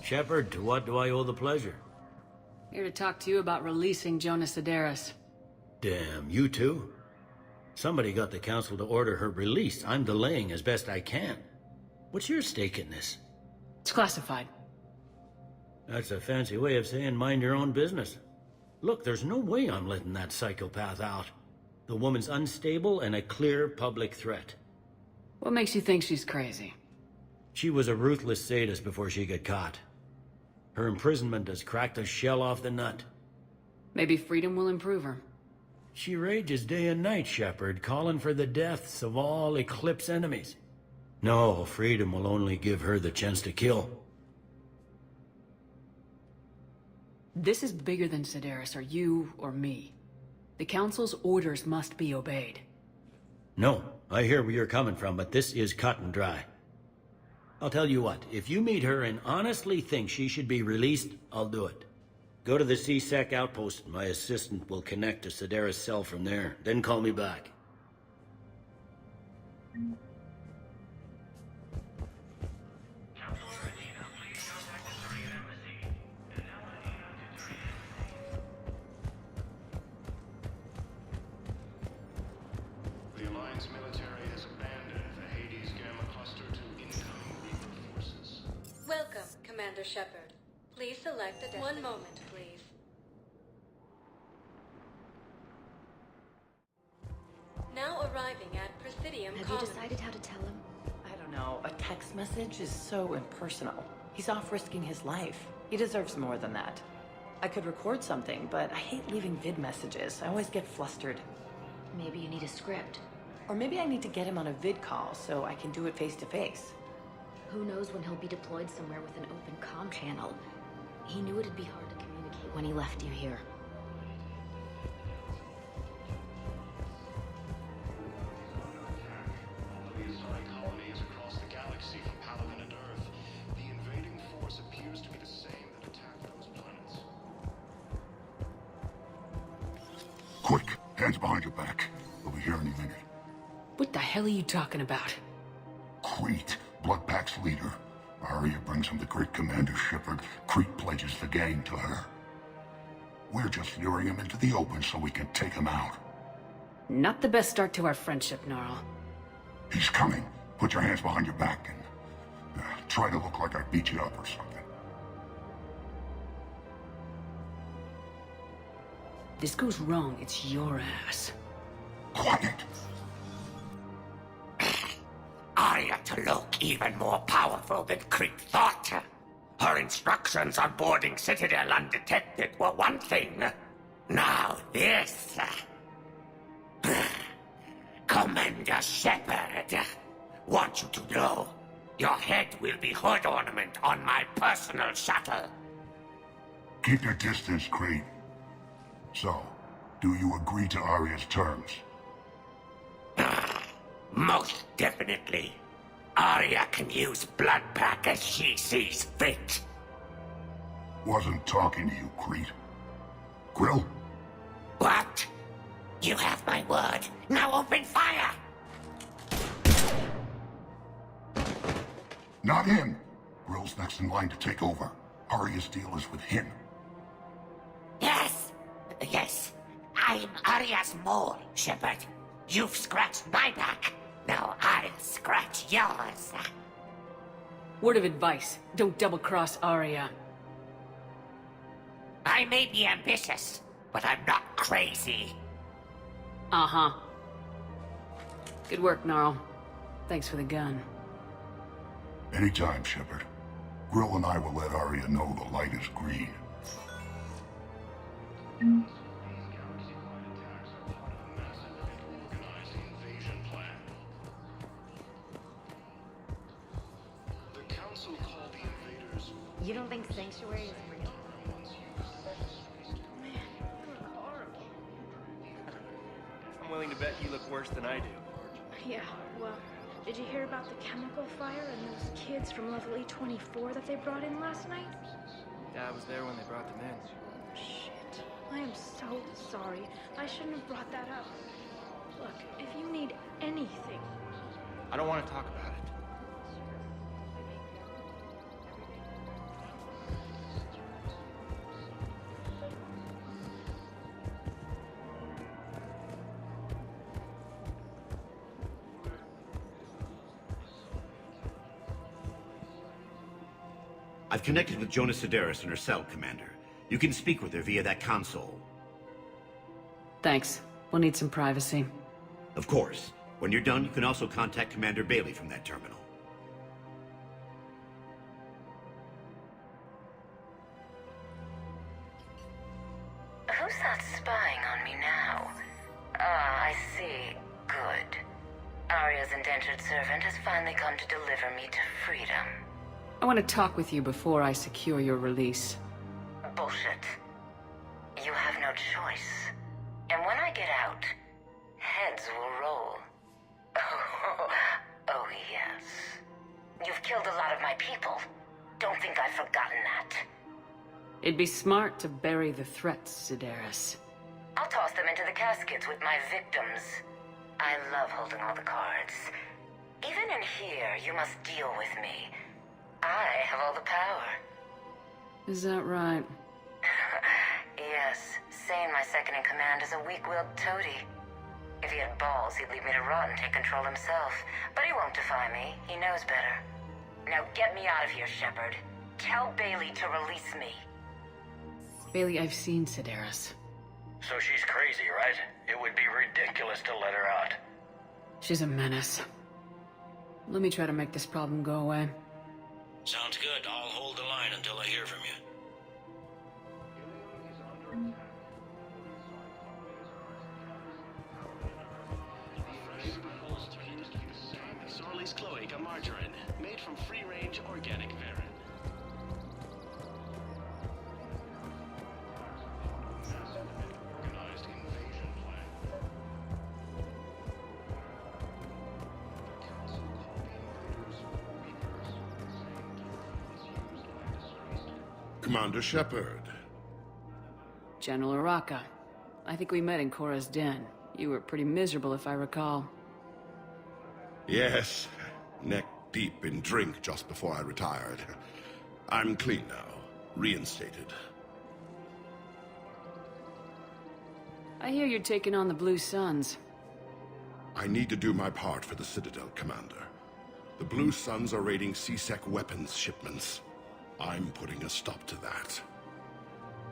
Shepard, to what do I owe the pleasure? Here to talk to you about releasing Jona Sedaris. Damn, you too? Somebody got the council to order her release. I'm delaying as best I can. What's your stake in this? It's classified. That's a fancy way of saying mind your own business. Look, there's no way I'm letting that psychopath out. The woman's unstable and a clear public threat. What makes you think she's crazy? She was a ruthless sadist before she got caught. Her imprisonment has cracked the shell off the nut. Maybe freedom will improve her. She rages day and night, Shepard, calling for the deaths of all Eclipse enemies. No, freedom will only give her the chance to kill. This is bigger than Sedaris, or you, or me. The Council's orders must be obeyed. No, I hear where you're coming from, but this is cut and dry. I'll tell you what, if you meet her and honestly think she should be released, I'll do it. Go to the C-Sec outpost. My assistant will connect to Sedaris' cell from there. Then call me back. The Alliance military has abandoned the Hades Gamma cluster to incoming Reaper forces. Welcome, Commander Shepard. Please select a One moment, please. Now arriving at Presidium Have Commons. you decided how to tell him? I don't know. A text message is so impersonal. He's off risking his life. He deserves more than that. I could record something, but I hate leaving vid messages. I always get flustered. Maybe you need a script. Or maybe I need to get him on a vid call so I can do it face to face. Who knows when he'll be deployed somewhere with an open comm channel. He knew it'd be hard to communicate when he left you here. The Assigned colonies across the galaxy from Paladin and Earth. The invading force appears to be the same that attacked those planets. Quick, hands behind your back. We'll be here any minute. What the hell are you talking about? Crete, Bloodpack's leader. Aria brings him the great Commander Shepard. Crete pledges the gang to her. We're just luring him into the open so we can take him out. Not the best start to our friendship, Narl. He's coming. Put your hands behind your back and try to look like I beat you up or something. This goes wrong, it's your ass. Quiet. Aria to look even more powerful than Crete thought. Her instructions on boarding Citadel undetected were one thing. Now this. Commander Shepard, want you to know, your head will be hood ornament on my personal shuttle. Keep your distance, Crete. So, do you agree to Aria's terms? Most definitely. Aria can use Bloodpack as she sees fit. Wasn't talking to you, Crete. Quill? What? You have my word. Now open fire! Not him. Grill's next in line to take over. Aria's deal is with him. Yes. Yes. I'm Aria's mole, Shepard. You've scratched my back. Now I'll scratch yours. Word of advice, don't double-cross Aria. I may be ambitious, but I'm not crazy. Uh-huh. Good work, Narl. Thanks for the gun. Anytime, Shepard. Grill and I will let Aria know the light is green. You don't think Sanctuary is real? Man, you look horrible. I'm willing to bet you look worse than I do. Yeah, well, did you hear about the chemical fire and those kids from level E24 that they brought in last night? Yeah, I was there when they brought them in. Shit. I am so sorry. I shouldn't have brought that up. Look, if you need anything... I don't want to talk about it. I've connected with Jona Sedaris in her cell, Commander. You can speak with her via that console. Thanks. We'll need some privacy. Of course. When you're done, you can also contact Commander Bailey from that terminal. Who's that spying on me now? Ah, I see. Good. Aria's indentured servant has finally come to deliver me to freedom. I want to talk with you before I secure your release. Bullshit. You have no choice. And when I get out, heads will roll. Oh, yes. You've killed a lot of my people. Don't think I've forgotten that. It'd be smart to bury the threats, Sedaris. I'll toss them into the caskets with my victims. I love holding all the cards. Even in here, you must deal with me. I have all the power. Is that right? Yes, Sayn, my second-in-command, is a weak-willed toady. If he had balls, he'd leave me to rot and take control himself. But he won't defy me. He knows better. Now get me out of here, Shepard. Tell Bailey to release me. Bailey, I've seen Sedaris. So she's crazy, right? It would be ridiculous to let her out. She's a menace. Let me try to make this problem go away. Sounds good. I'll hold the line until I hear from you. Sorley's cloaca margarine, made from free-range organic verin. Organized invasion plan. The council called the invaders Reapers. The same term is used by disgraced. Commander Shepard. General Oraka. I think we met in Cora's den. You were pretty miserable, if I recall. Yes, neck deep in drink just before I retired. I'm clean now, reinstated. I hear you're taking on the Blue Suns. I need to do my part for the Citadel, Commander. The Blue Suns are raiding C-Sec weapons shipments. I'm putting a stop to that.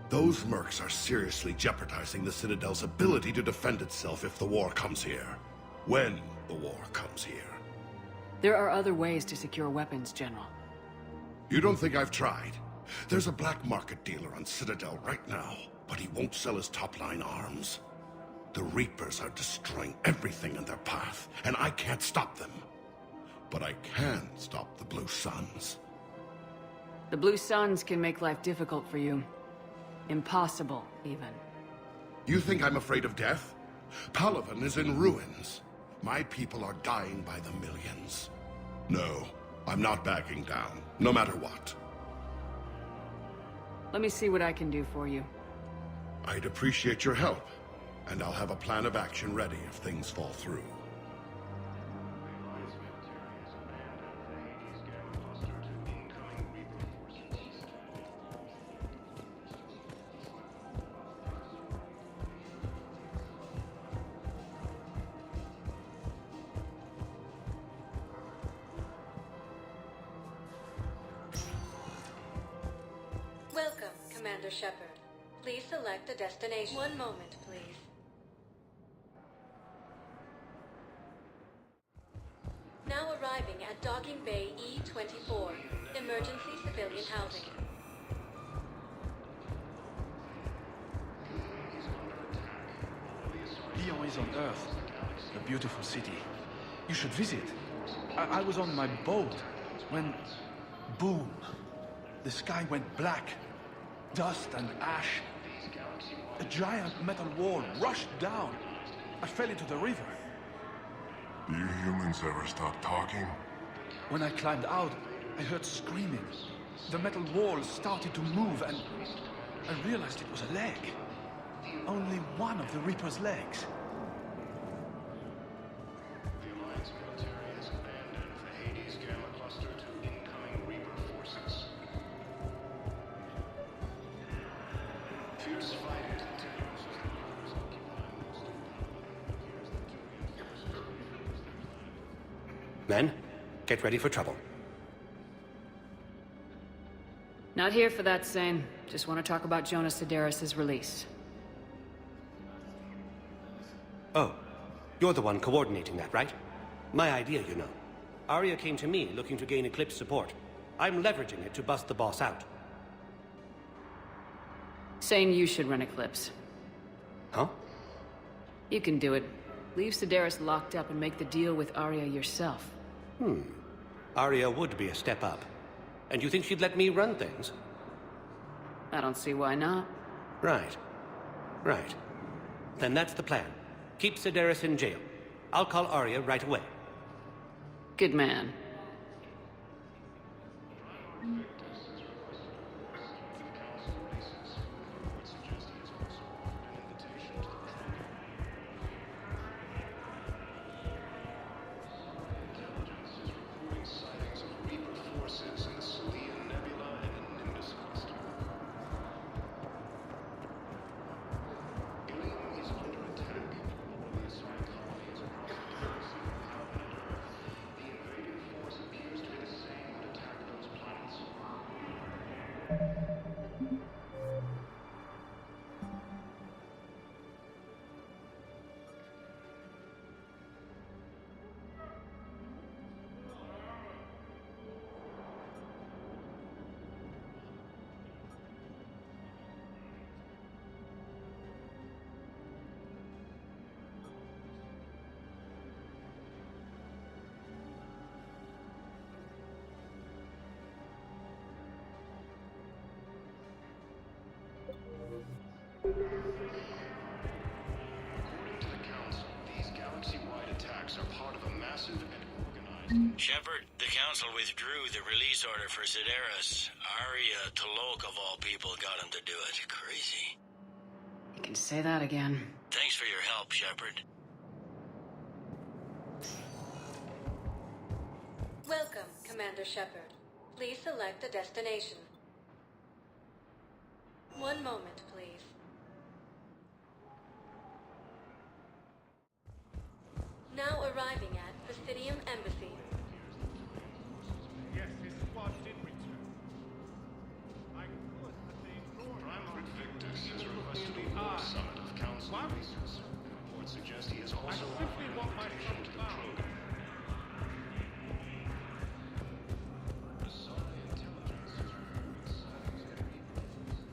Those mercs are seriously jeopardizing the Citadel's ability to defend itself if the war comes here. When the war comes here. There are other ways to secure weapons, General. You don't think I've tried? There's a black market dealer on Citadel right now, but he won't sell his top-line arms. The Reapers are destroying everything in their path, and I can't stop them. But I can stop the Blue Suns. The Blue Suns can make life difficult for you. Impossible, even. You think I'm afraid of death? Palaven is in ruins. My people are dying by the millions. No, I'm not backing down, no matter what. Let me see what I can do for you. I'd appreciate your help, and I'll have a plan of action ready if things fall through. Welcome, Commander Shepard. Please select a destination. One moment, please. Now arriving at Docking Bay E-24, emergency civilian housing. Lyon is on Earth, a beautiful city. You should visit. I was on my boat when, boom, the sky went black. Dust and ash. A giant metal wall rushed down. I fell into the river. Do you humans ever stop talking? When I climbed out, I heard screaming. The metal wall started to move and I realized it was a leg. Only one of the Reaper's legs. The Alliance military has abandoned the Hades Gamma cluster to incoming Reaper forces. Fierce fighting continues as the Reapers occupy most of the appears that two reinforcements. Men, get ready for trouble. Not here for that, Sayn. Just want to talk about Jona Sedaris' release. Oh, you're the one coordinating that, right? My idea, you know. Aria came to me looking to gain Eclipse support. I'm leveraging it to bust the boss out. Sayn, you should run Eclipse. Huh? You can do it. Leave Sedaris locked up and make the deal with Aria yourself. Aria would be a step up. And you think she'd let me run things? I don't see why not. Right. Right. Then that's the plan. Keep Sedaris in jail. I'll call Aria right away. Good man. According to the Council, these galaxy-wide attacks are part of a massive and organized... Shepard, the Council withdrew the release order for Sedaris. Aria Talok, of all people, got him to do it. Crazy. You can say that again. Thanks for your help, Shepard. Welcome, Commander Shepard. Please select a destination. One moment, please. Now arriving at Presidium Embassy. Yes, his squad did return. I could, but they... Prime Lord Victus has requested a war summit of Council releases. Reports suggest he has also offered an invitation to the program. The Psi intelligence is reviewing sightings and reports.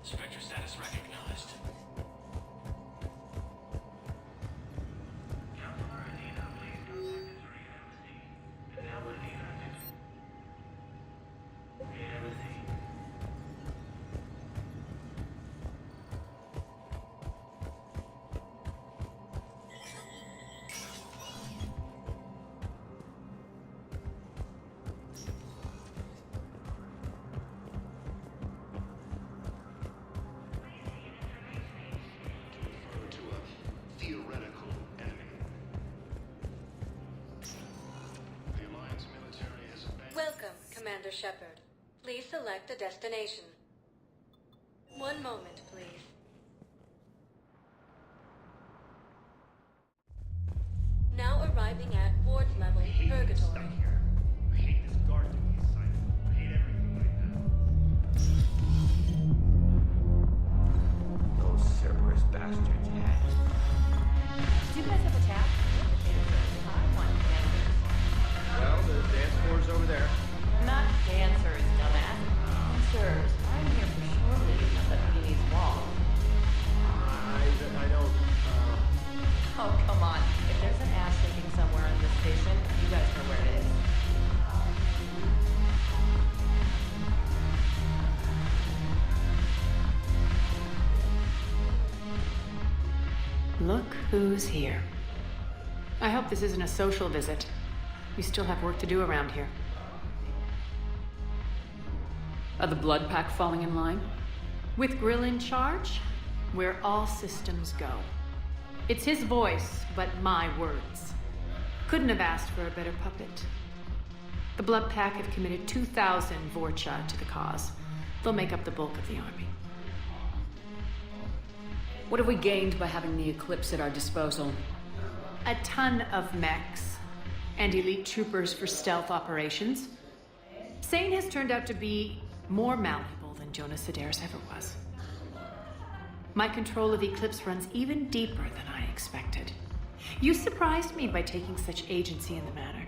Spectre status recognized. To a theoretical enemy. The Alliance military has abandoned... Welcome, Commander Shepard. Please select a destination. One moment, please. Now arriving at Ward's level, Purgatory. I hate this guard duty assignment. I hate everything right now. Those Cerberus bastards had. Do you guys have a tap? I want dancers. Well, the dance floor's over there. Not dancers, dumbass. Dancers. I'm here for shore leave, not the Viennese wall. I don't, Oh, come on. If there's an ass shaking somewhere on this station, you guys know where it is. Look who's here. I hope this isn't a social visit. We still have work to do around here. Are the blood pack falling in line? With Grill in charge, where all systems go. It's his voice, but my words. Couldn't have asked for a better puppet. The blood pack have committed 2,000 vorcha to the cause. They'll make up the bulk of the army. What have we gained by having the Eclipse at our disposal? A ton of mechs and elite troopers for stealth operations. Sayn has turned out to be more malleable than Jona Sedaris ever was. My control of Eclipse runs even deeper than I expected. You surprised me by taking such agency in the matter.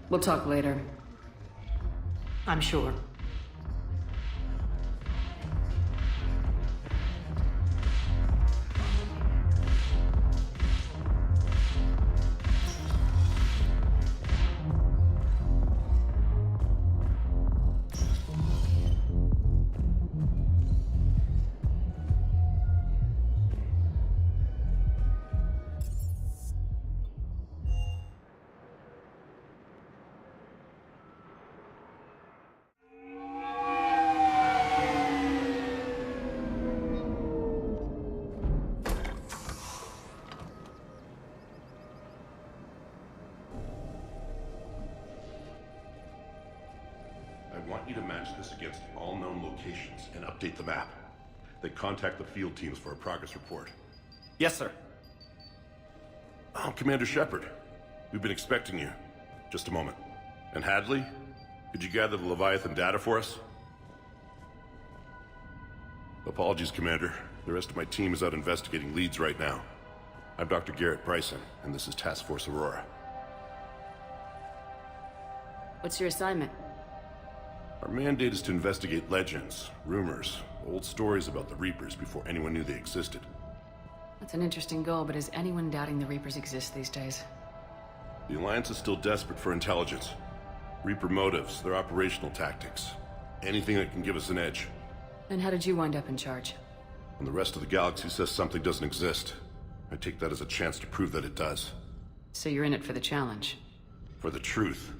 We'll talk later. I'm sure. I want you to match this against all known locations and update the map. Then contact the field teams for a progress report. Yes, sir. Oh, Commander Shepard. We've been expecting you. Just a moment. And Hadley? Could you gather the Leviathan data for us? Apologies, Commander. The rest of my team is out investigating leads right now. I'm Dr. Garrett Bryson, and this is Task Force Aurora. What's your assignment? Our mandate is to investigate legends, rumors, old stories about the Reapers before anyone knew they existed. That's an interesting goal, but is anyone doubting the Reapers exist these days? The Alliance is still desperate for intelligence. Reaper motives, their operational tactics. Anything that can give us an edge. And how did you wind up in charge? When the rest of the galaxy says something doesn't exist, I take that as a chance to prove that it does. So you're in it for the challenge? For the truth.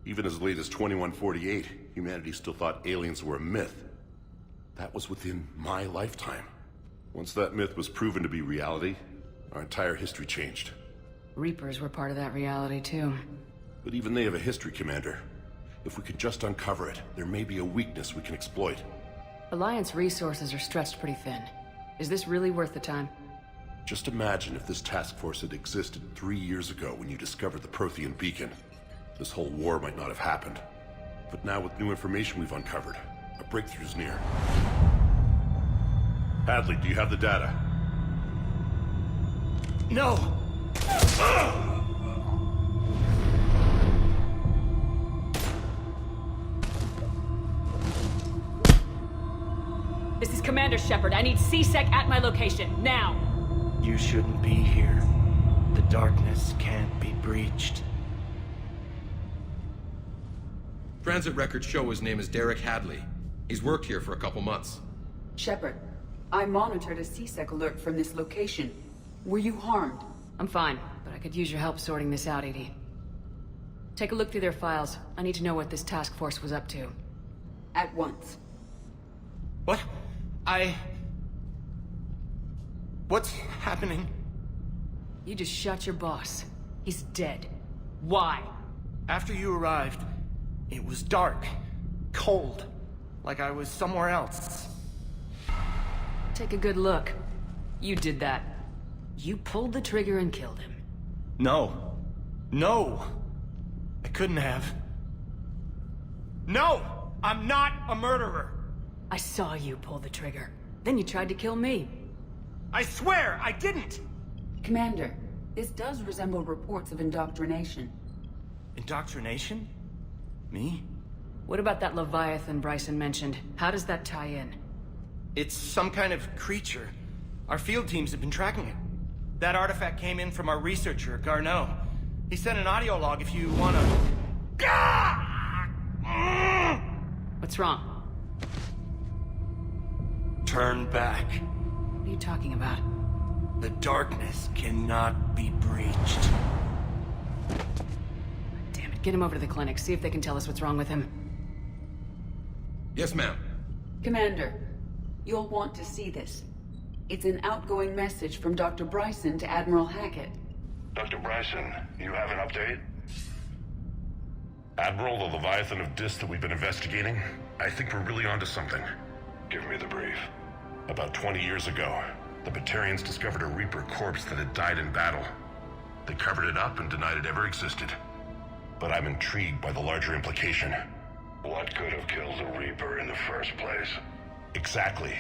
Even as late as 2148, humanity still thought aliens were a myth. That was within my lifetime. Once that myth was proven to be reality, our entire history changed. Reapers were part of that reality, too. But even they have a history, Commander. If we could just uncover it, there may be a weakness we can exploit. Alliance resources are stretched pretty thin. Is this really worth the time? Just imagine if this task force had existed 3 years ago when you discovered the Prothean beacon. This whole war might not have happened. But now with new information we've uncovered, a breakthrough's near. Hadley, do you have the data? No! This is Commander Shepard. I need C-Sec at my location, now! You shouldn't be here. The darkness can't be breached. Transit records show his name is Derek Hadley. He's worked here for a couple months. Shepard, I monitored a C-Sec alert from this location. Were you harmed? I'm fine, but I could use your help sorting this out, Edie. Take a look through their files. I need to know what this task force was up to. At once. What? What's happening? You just shot your boss. He's dead. Why? After you arrived, it was dark, cold, like I was somewhere else. Take a good look. You did that. You pulled the trigger and killed him. No. No! I couldn't have. No! I'm not a murderer! I saw you pull the trigger. Then you tried to kill me. I swear I didn't! Commander, this does resemble reports of indoctrination. Indoctrination? Me? What about that Leviathan Bryson mentioned? How does that tie in? It's some kind of creature. Our field teams have been tracking it. That artifact came in from our researcher, Garneau. He sent an audio log if you wanna... What's wrong? Turn back. What are you talking about? The darkness cannot be breached. Damn it, get him over to the clinic. See if they can tell us what's wrong with him. Yes, ma'am. Commander, you'll want to see this. It's an outgoing message from Dr. Bryson to Admiral Hackett. Dr. Bryson, you have an update? Admiral, the Leviathan of Dis that we've been investigating, I think we're really onto something. Give me the brief. About 20 years ago, the Batarians discovered a Reaper corpse that had died in battle. They covered it up and denied it ever existed. But I'm intrigued by the larger implication. What could have killed the Reaper in the first place? Exactly.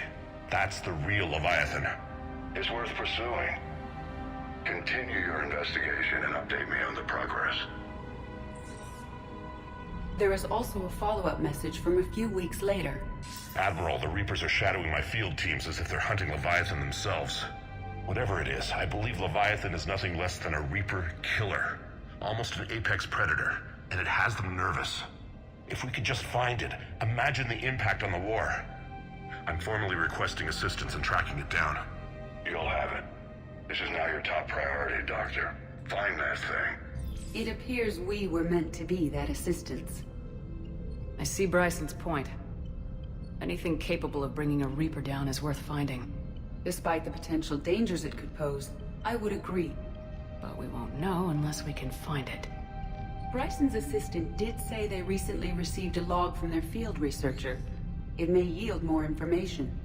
That's the real Leviathan. It's worth pursuing. Continue your investigation and update me on the progress. There is also a follow-up message from a few weeks later. Admiral, the Reapers are shadowing my field teams as if they're hunting Leviathan themselves. Whatever it is, I believe Leviathan is nothing less than a Reaper killer. Almost an apex predator, and it has them nervous. If we could just find it, imagine the impact on the war. I'm formally requesting assistance in tracking it down. You'll have it. This is now your top priority, Doctor. Find that thing. It appears we were meant to be that assistance. I see Bryson's point. Anything capable of bringing a Reaper down is worth finding. Despite the potential dangers it could pose, I would agree. But we won't know unless we can find it. Bryson's assistant did say they recently received a log from their field researcher. It may yield more information.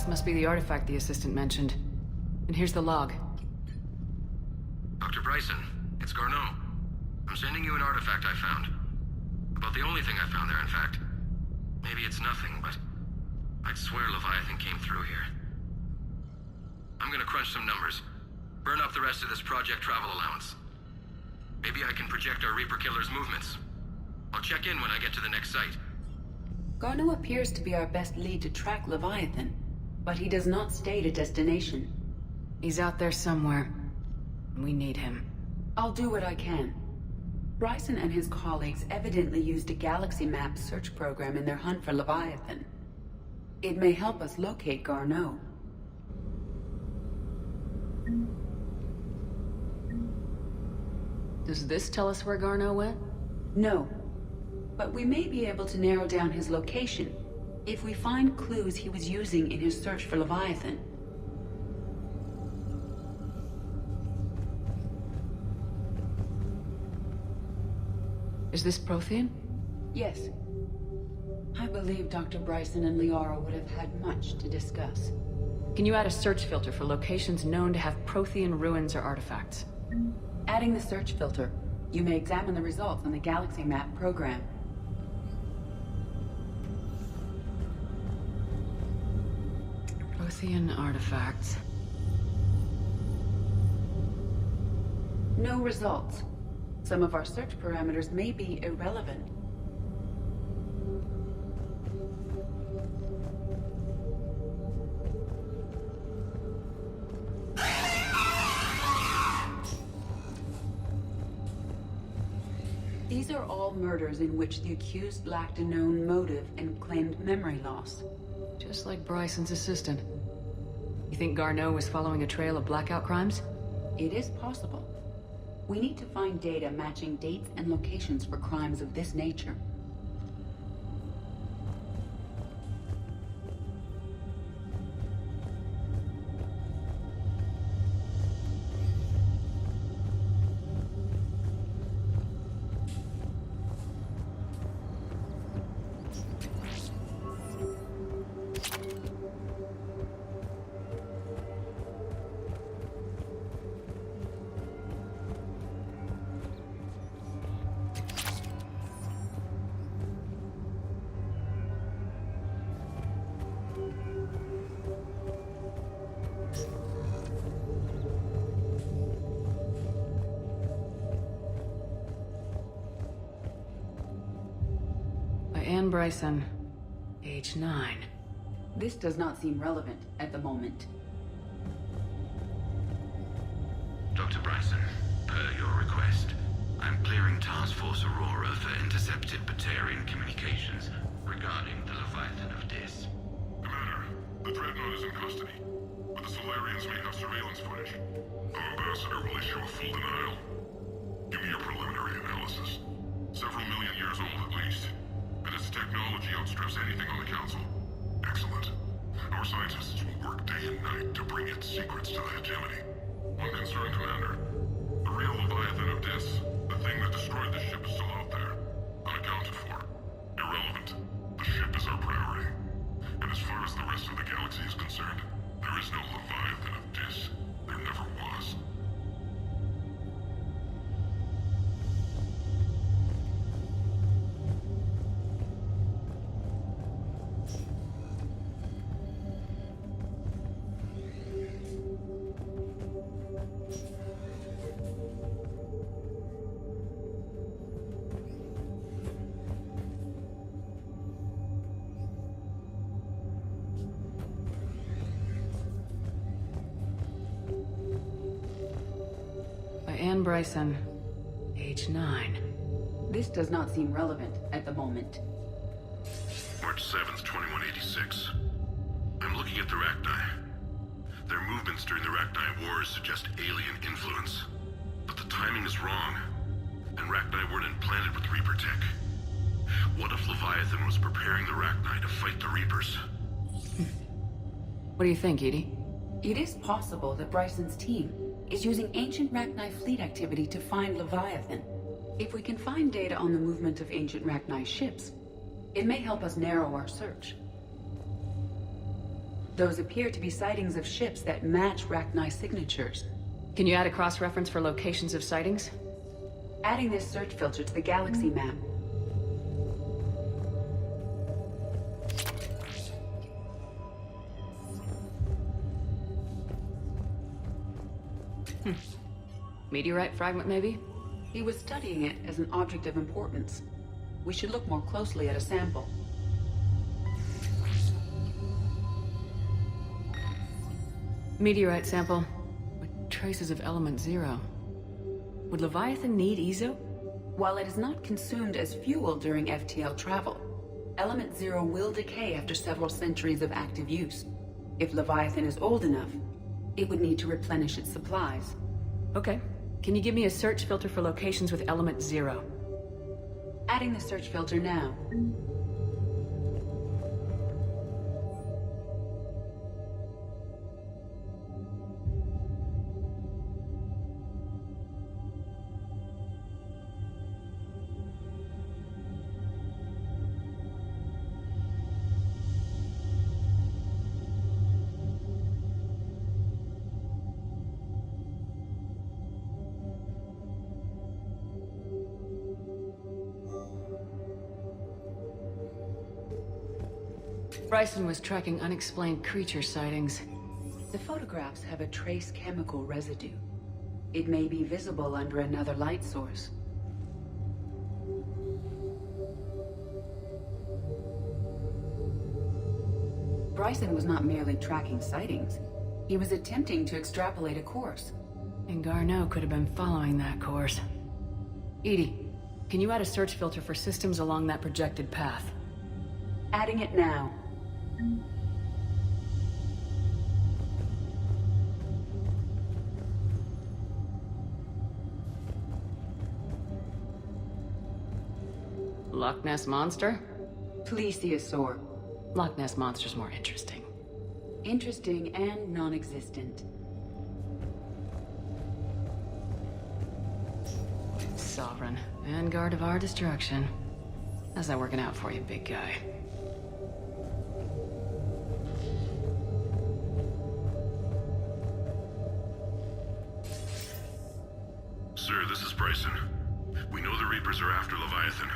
This must be the artifact the assistant mentioned. And here's the log. Dr. Bryson, it's Garneau. I'm sending you an artifact I found. About the only thing I found there, in fact. Maybe it's nothing, but I'd swear Leviathan came through here. I'm gonna crunch some numbers. Burn up the rest of this Project Travel allowance. Maybe I can project our Reaper killer's movements. I'll check in when I get to the next site. Garneau appears to be our best lead to track Leviathan, but he does not state a destination. He's out there somewhere. We need him. I'll do what I can. Bryson and his colleagues evidently used a galaxy map search program in their hunt for Leviathan. It may help us locate Garneau. Does this tell us where Garneau went? No. But we may be able to narrow down his location if we find clues he was using in his search for Leviathan. Is this Prothean? Yes. I believe Dr. Bryson and Liara would have had much to discuss. Can you add a search filter for locations known to have Prothean ruins or artifacts? Adding the search filter, you may examine the results on the galaxy map program. Prothean artifacts. No results. Some of our search parameters may be irrelevant. These are all murders in which the accused lacked a known motive and claimed memory loss. Just like Bryson's assistant. You think Garneau was following a trail of blackout crimes? It is possible. We need to find data matching dates and locations for crimes of this nature. Ann Bryson, age 9. This does not seem relevant at the moment. Dr. Bryson, per your request, I'm clearing Task Force Aurora for intercepted Batarian communications regarding the Leviathan of Dis. Commander, the Dreadnought is in custody, but the Solarians may have surveillance footage. Our ambassador will issue a full denial. Give me your preliminary analysis. Several million years old at least, and its technology outstrips anything on the Council. Excellent. Our scientists will work day and night to bring its secrets to the hegemony. One concern, Commander. The real Leviathan of Dis, the thing that destroyed the ship, is still out there. Unaccounted for. Irrelevant. The ship is our priority. And as far as the rest of the galaxy is concerned, there is no Leviathan of Dis. There never was. Ann Bryson, age 9. This does not seem relevant at the moment. March 7th, 2186. I'm looking at the Rachni. Their movements during the Rachni Wars suggest alien influence. But the timing is wrong, and Rachni weren't implanted with Reaper tech. What if Leviathan was preparing the Rachni to fight the Reapers? What do you think, Edie? It is possible that Bryson's team is using ancient Rachni fleet activity to find Leviathan. If we can find data on the movement of ancient Rachni ships, it may help us narrow our search. Those appear to be sightings of ships that match Rachni signatures. Can you add a cross-reference for locations of sightings? Adding this search filter to the galaxy map. Meteorite fragment, maybe? He was studying it as an object of importance. We should look more closely at a sample. Meteorite sample with traces of element 0. Would Leviathan need Ezo? While it is not consumed as fuel during FTL travel, element 0 will decay after several centuries of active use. If Leviathan is old enough, it would need to replenish its supplies. Okay. Can you give me a search filter for locations with element 0? Adding the search filter now. Bryson was tracking unexplained creature sightings. The photographs have a trace chemical residue. It may be visible under another light source. Bryson was not merely tracking sightings. He was attempting to extrapolate a course. And Garneau could have been following that course. Edie, can you add a search filter for systems along that projected path? Adding it now. Loch Ness Monster? Plesiosaur. Loch Ness Monster's more interesting. Interesting and non-existent. Sovereign. Vanguard of our destruction. How's that working out for you, big guy? Sir, this is Bryson. We know the Reapers are after Leviathan.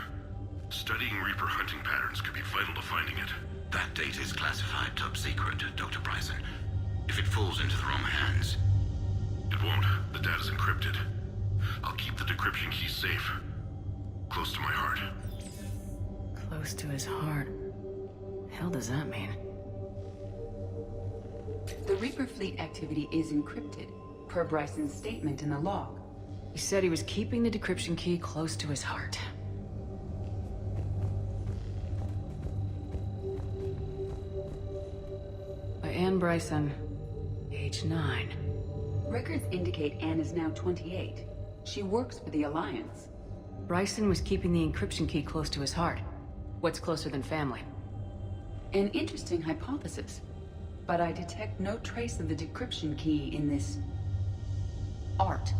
Studying Reaper hunting patterns could be vital to finding it. That data is classified top secret, Dr. Bryson. If it falls into the wrong hands... It won't. The data's encrypted. I'll keep the decryption key safe. Close to my heart. Close Close to his heart. Hell does that mean? The Reaper fleet activity is encrypted, per Bryson's statement in the log. He said he was keeping the decryption key close to his heart. By Anne Bryson, age 9. Records indicate Anne is now 28. She works for the Alliance. Bryson was keeping the encryption key close to his heart. What's closer than family? An interesting hypothesis, but I detect no trace of the decryption key in this art.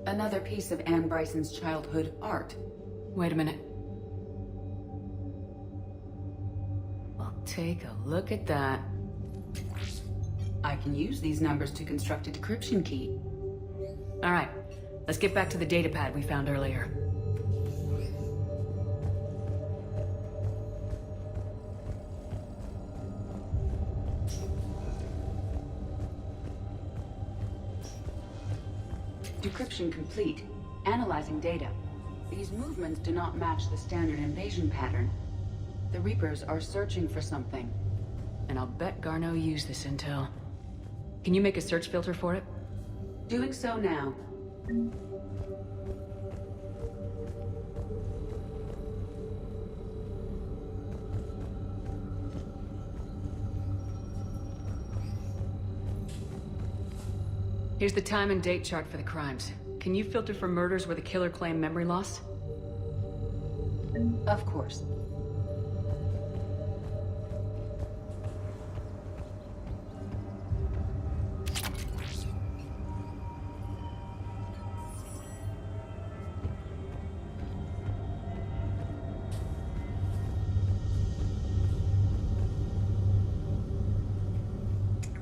Another piece of Anne Bryson's childhood art. Wait a minute. I'll take a look at that. I can use these numbers to construct a decryption key. All right, let's get back to the datapad we found earlier. Decryption complete. Analyzing data. These movements do not match the standard invasion pattern. The Reapers are searching for something. And I'll bet Garneau used this intel. Can you make a search filter for it? Doing so now. Here's the time and date chart for the crimes. Can you filter for murders where the killer claimed memory loss? Of course.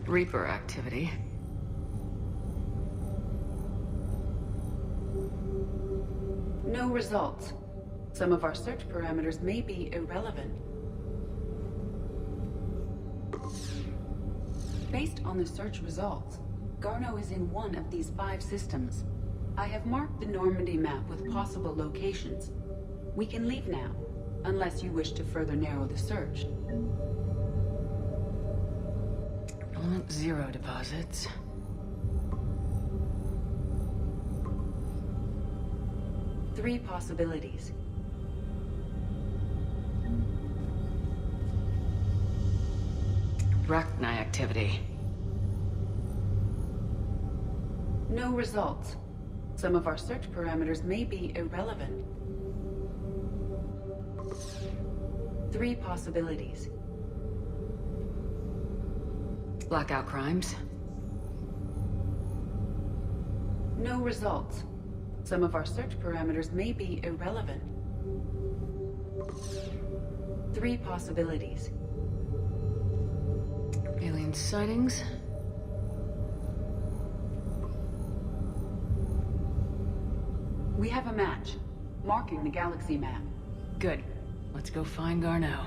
Reaper activity. No results. Some of our search parameters may be irrelevant. Based on the search results, Garneau is in one of these 5 systems. I have marked the Normandy map with possible locations. We can leave now, unless you wish to further narrow the search. Element 0 deposits. Three possibilities. Rachni activity. No results. Some of our search parameters may be irrelevant. Three possibilities. Blackout crimes. No results. Some of our search parameters may be irrelevant. Three possibilities. Alien sightings. We have a match, marking the galaxy map. Good. Let's go find Garneau.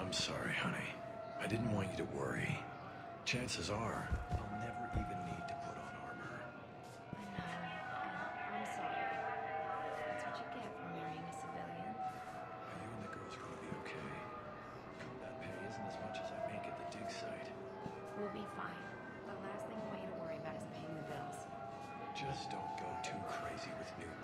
I'm sorry, honey. I didn't want you to worry. Chances are, I'll never even need to put on armor. I'm sorry. That's what you get for marrying a civilian. Just don't go too crazy with new